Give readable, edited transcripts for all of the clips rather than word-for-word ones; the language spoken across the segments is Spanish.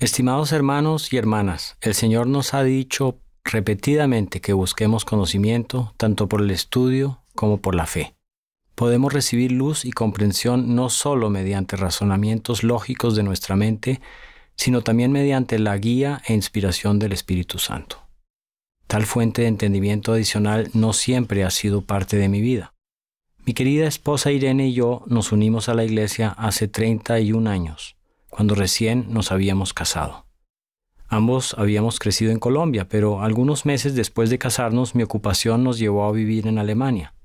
Estimados hermanos y hermanas, el Señor nos ha dicho repetidamente que busquemos conocimiento tanto por el estudio como por la fe. Podemos recibir luz y comprensión no solo mediante razonamientos lógicos de nuestra mente, sino también mediante la guía e inspiración del Espíritu Santo. Tal fuente de entendimiento adicional no siempre ha sido parte de mi vida. Mi querida esposa Irene y yo nos unimos a la iglesia hace 31 años, cuando recién nos habíamos casado. Ambos habíamos crecido en Colombia, pero algunos meses después de casarnos mi ocupación nos llevó a vivir en Alemania.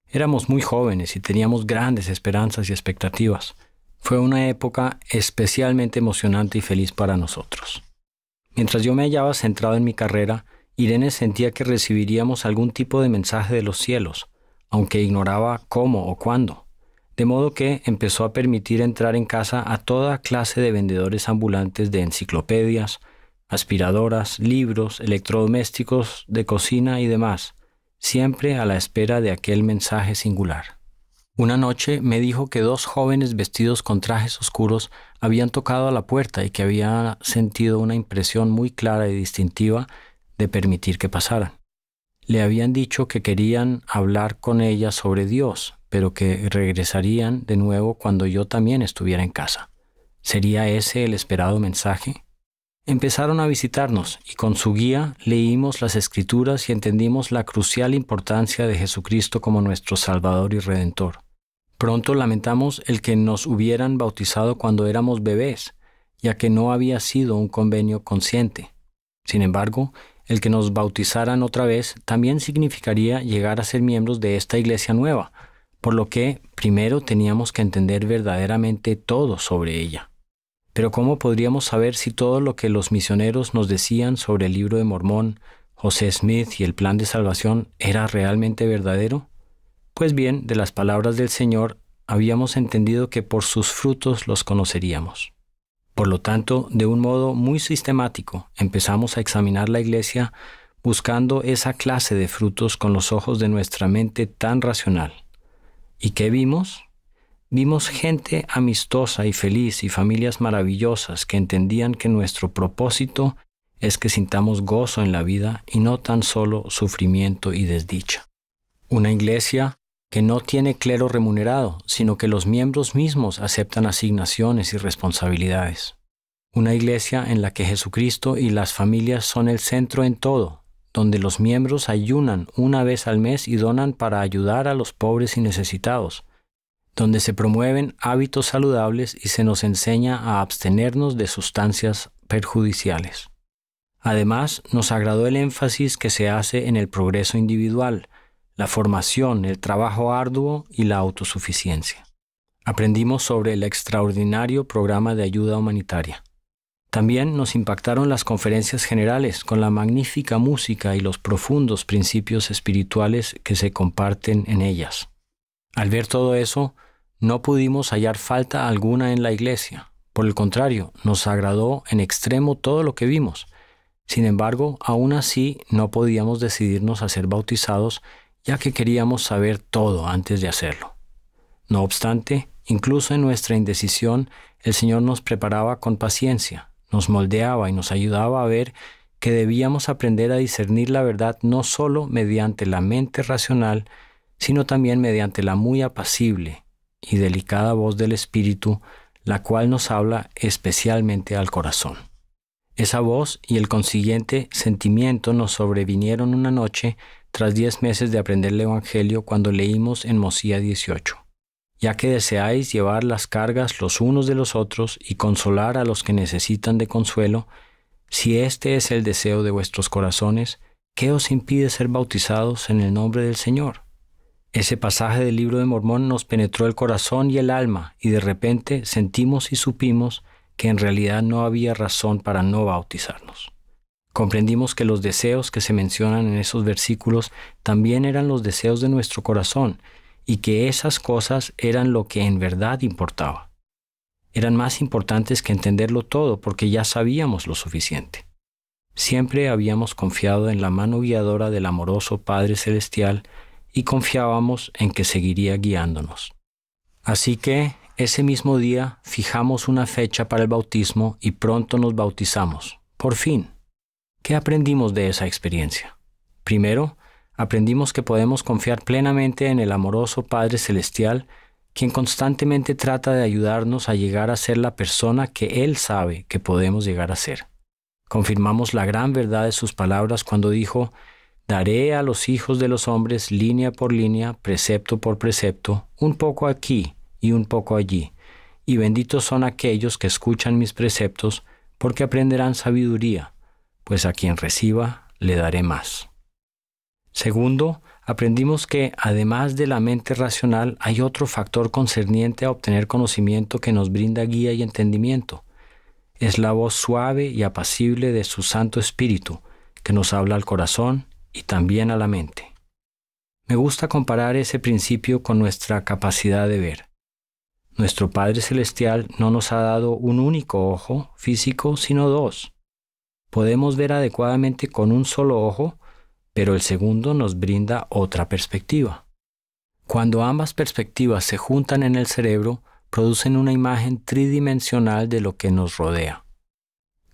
Éramos muy jóvenes y teníamos grandes esperanzas y expectativas. Fue una época especialmente emocionante y feliz para nosotros. Mientras yo me hallaba centrado en mi carrera, Irene sentía que recibiríamos algún tipo de mensaje de los cielos, aunque ignoraba cómo o cuándo. De modo que empezó a permitir entrar en casa a toda clase de vendedores ambulantes de enciclopedias, aspiradoras, libros, electrodomésticos de cocina y demás, siempre a la espera de aquel mensaje singular. Una noche me dijo que 2 jóvenes vestidos con trajes oscuros habían tocado a la puerta y que había sentido una impresión muy clara y distintiva de permitir que pasaran. Le habían dicho que querían hablar con ella sobre Dios, pero que regresarían de nuevo cuando yo también estuviera en casa. ¿Sería ese el esperado mensaje? Empezaron a visitarnos y con su guía leímos las Escrituras y entendimos la crucial importancia de Jesucristo como nuestro Salvador y Redentor. Pronto lamentamos el que nos hubieran bautizado cuando éramos bebés, ya que no había sido un convenio consciente. Sin embargo, el que nos bautizaran otra vez también significaría llegar a ser miembros de esta iglesia nueva, por lo que primero teníamos que entender verdaderamente todo sobre ella. Pero ¿cómo podríamos saber si todo lo que los misioneros nos decían sobre el Libro de Mormón, José Smith y el plan de salvación era realmente verdadero? Pues bien, de las palabras del Señor habíamos entendido que por sus frutos los conoceríamos. Por lo tanto, de un modo muy sistemático, empezamos a examinar la iglesia buscando esa clase de frutos con los ojos de nuestra mente tan racional. ¿Y qué vimos? Vimos gente amistosa y feliz y familias maravillosas que entendían que nuestro propósito es que sintamos gozo en la vida y no tan solo sufrimiento y desdicha. Una iglesia que no tiene clero remunerado, sino que los miembros mismos aceptan asignaciones y responsabilidades. Una iglesia en la que Jesucristo y las familias son el centro en todo, donde los miembros ayunan una vez al mes y donan para ayudar a los pobres y necesitados, donde se promueven hábitos saludables y se nos enseña a abstenernos de sustancias perjudiciales. Además, nos agradó el énfasis que se hace en el progreso individual, la formación, el trabajo arduo y la autosuficiencia. Aprendimos sobre el extraordinario programa de ayuda humanitaria. También nos impactaron las conferencias generales con la magnífica música y los profundos principios espirituales que se comparten en ellas. Al ver todo eso, no pudimos hallar falta alguna en la iglesia. Por el contrario, nos agradó en extremo todo lo que vimos. Sin embargo, aún así no podíamos decidirnos a ser bautizados, ya que queríamos saber todo antes de hacerlo. No obstante, incluso en nuestra indecisión, el Señor nos preparaba con paciencia, nos moldeaba y nos ayudaba a ver que debíamos aprender a discernir la verdad no solo mediante la mente racional, sino también mediante la muy apacible y delicada voz del Espíritu, la cual nos habla especialmente al corazón. Esa voz y el consiguiente sentimiento nos sobrevinieron una noche tras 10 meses de aprender el Evangelio cuando leímos en Mosía 18. Ya que deseáis llevar las cargas los unos de los otros y consolar a los que necesitan de consuelo, si este es el deseo de vuestros corazones, ¿qué os impide ser bautizados en el nombre del Señor? Ese pasaje del Libro de Mormón nos penetró el corazón y el alma, y de repente sentimos y supimos que en realidad no había razón para no bautizarnos. Comprendimos que los deseos que se mencionan en esos versículos también eran los deseos de nuestro corazón, y que esas cosas eran lo que en verdad importaba. Eran más importantes que entenderlo todo porque ya sabíamos lo suficiente. Siempre habíamos confiado en la mano guiadora del amoroso Padre Celestial y confiábamos en que seguiría guiándonos. Así que, Ese mismo día fijamos una fecha para el bautismo y pronto nos bautizamos. Por fin. ¿Qué aprendimos de esa experiencia? Primero, aprendimos que podemos confiar plenamente en el amoroso Padre Celestial, quien constantemente trata de ayudarnos a llegar a ser la persona que Él sabe que podemos llegar a ser. Confirmamos la gran verdad de sus palabras cuando dijo: «Daré a los hijos de los hombres línea por línea, precepto por precepto, un poco aquí y un poco allí, y benditos son aquellos que escuchan mis preceptos, porque aprenderán sabiduría, pues a quien reciba le daré más». Segundo, aprendimos que, además de la mente racional, hay otro factor concerniente a obtener conocimiento que nos brinda guía y entendimiento. Es la voz suave y apacible de su Santo Espíritu, que nos habla al corazón y también a la mente. Me gusta comparar ese principio con nuestra capacidad de ver. Nuestro Padre Celestial no nos ha dado un único ojo físico, sino dos. Podemos ver adecuadamente con un solo ojo, pero el segundo nos brinda otra perspectiva. Cuando ambas perspectivas se juntan en el cerebro, producen una imagen tridimensional de lo que nos rodea.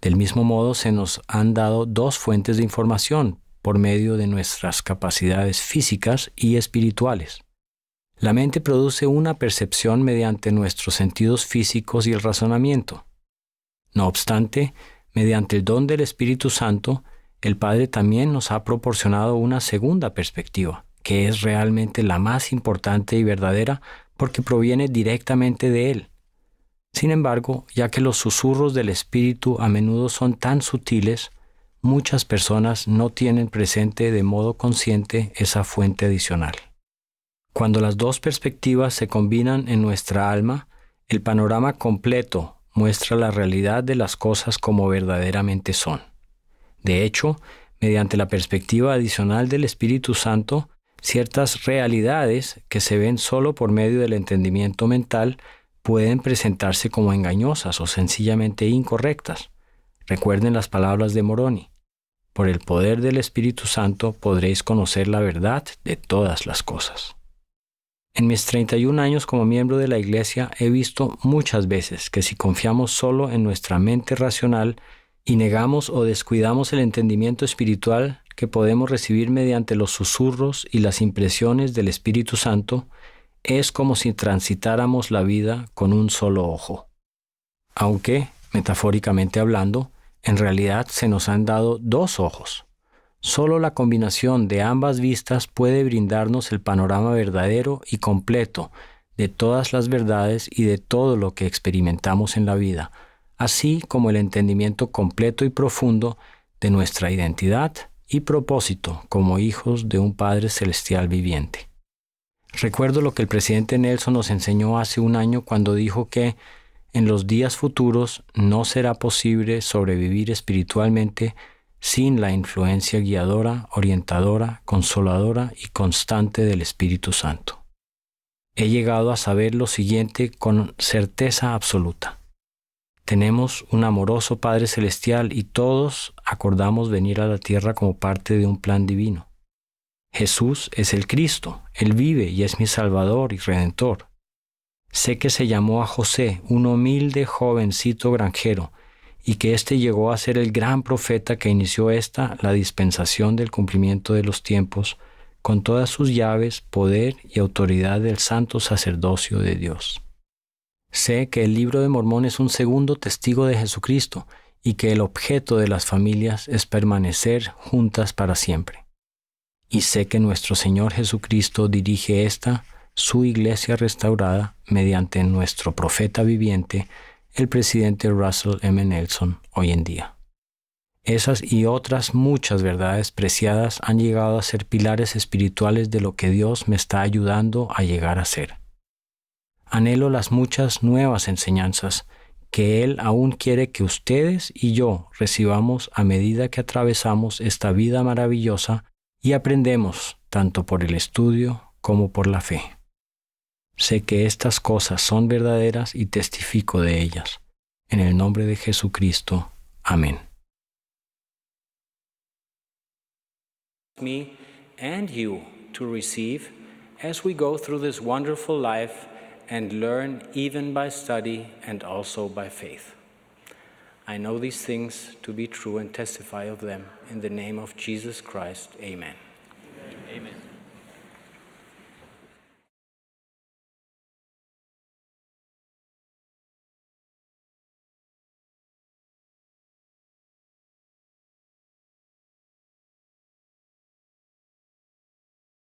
Del mismo modo, se nos han dado dos fuentes de información por medio de nuestras capacidades físicas y espirituales. La mente produce una percepción mediante nuestros sentidos físicos y el razonamiento. No obstante, mediante el don del Espíritu Santo, el Padre también nos ha proporcionado una segunda perspectiva, que es realmente la más importante y verdadera porque proviene directamente de Él. Sin embargo, ya que los susurros del Espíritu a menudo son tan sutiles, muchas personas no tienen presente de modo consciente esa fuente adicional. Cuando las dos perspectivas se combinan en nuestra alma, el panorama completo muestra la realidad de las cosas como verdaderamente son. De hecho, mediante la perspectiva adicional del Espíritu Santo, ciertas realidades que se ven solo por medio del entendimiento mental pueden presentarse como engañosas o sencillamente incorrectas. Recuerden las palabras de Moroni: «Por el poder del Espíritu Santo podréis conocer la verdad de todas las cosas». En mis 31 años como miembro de la Iglesia he visto muchas veces que si confiamos solo en nuestra mente racional y negamos o descuidamos el entendimiento espiritual que podemos recibir mediante los susurros y las impresiones del Espíritu Santo, es como si transitáramos la vida con un solo ojo. Aunque, metafóricamente hablando, en realidad se nos han dado dos ojos. Solo la combinación de ambas vistas puede brindarnos el panorama verdadero y completo de todas las verdades y de todo lo que experimentamos en la vida, así como el entendimiento completo y profundo de nuestra identidad y propósito como hijos de un Padre Celestial viviente. Recuerdo lo que el presidente Nelson nos enseñó hace un año cuando dijo que en los días futuros no será posible sobrevivir espiritualmente sin la influencia guiadora, orientadora, consoladora y constante del Espíritu Santo. He llegado a saber lo siguiente con certeza absoluta. Tenemos un amoroso Padre Celestial y todos acordamos venir a la tierra como parte de un plan divino. Jesús es el Cristo, Él vive y es mi Salvador y Redentor. Sé que se llamó a José, un humilde jovencito granjero, y que éste llegó a ser el gran profeta que inició la dispensación del cumplimiento de los tiempos, con todas sus llaves, poder y autoridad del santo sacerdocio de Dios. Sé que el Libro de Mormón es un segundo testigo de Jesucristo y que el objeto de las familias es permanecer juntas para siempre. Y sé que nuestro Señor Jesucristo dirige su iglesia restaurada, mediante nuestro profeta viviente, el presidente Russell M. Nelson, hoy en día. Esas y otras muchas verdades preciadas han llegado a ser pilares espirituales de lo que Dios me está ayudando a llegar a ser. Anhelo las muchas nuevas enseñanzas que Él aún quiere que ustedes y yo recibamos a medida que atravesamos esta vida maravillosa y aprendemos tanto por el estudio como por la fe. Sé que estas cosas son verdaderas y testifico de ellas. En el nombre de Jesucristo. Amén. Me and you to receive as we go through this wonderful life and learn even by study and also by faith. I know these things to be true and testify of them in the name of Jesus Christ. Amen.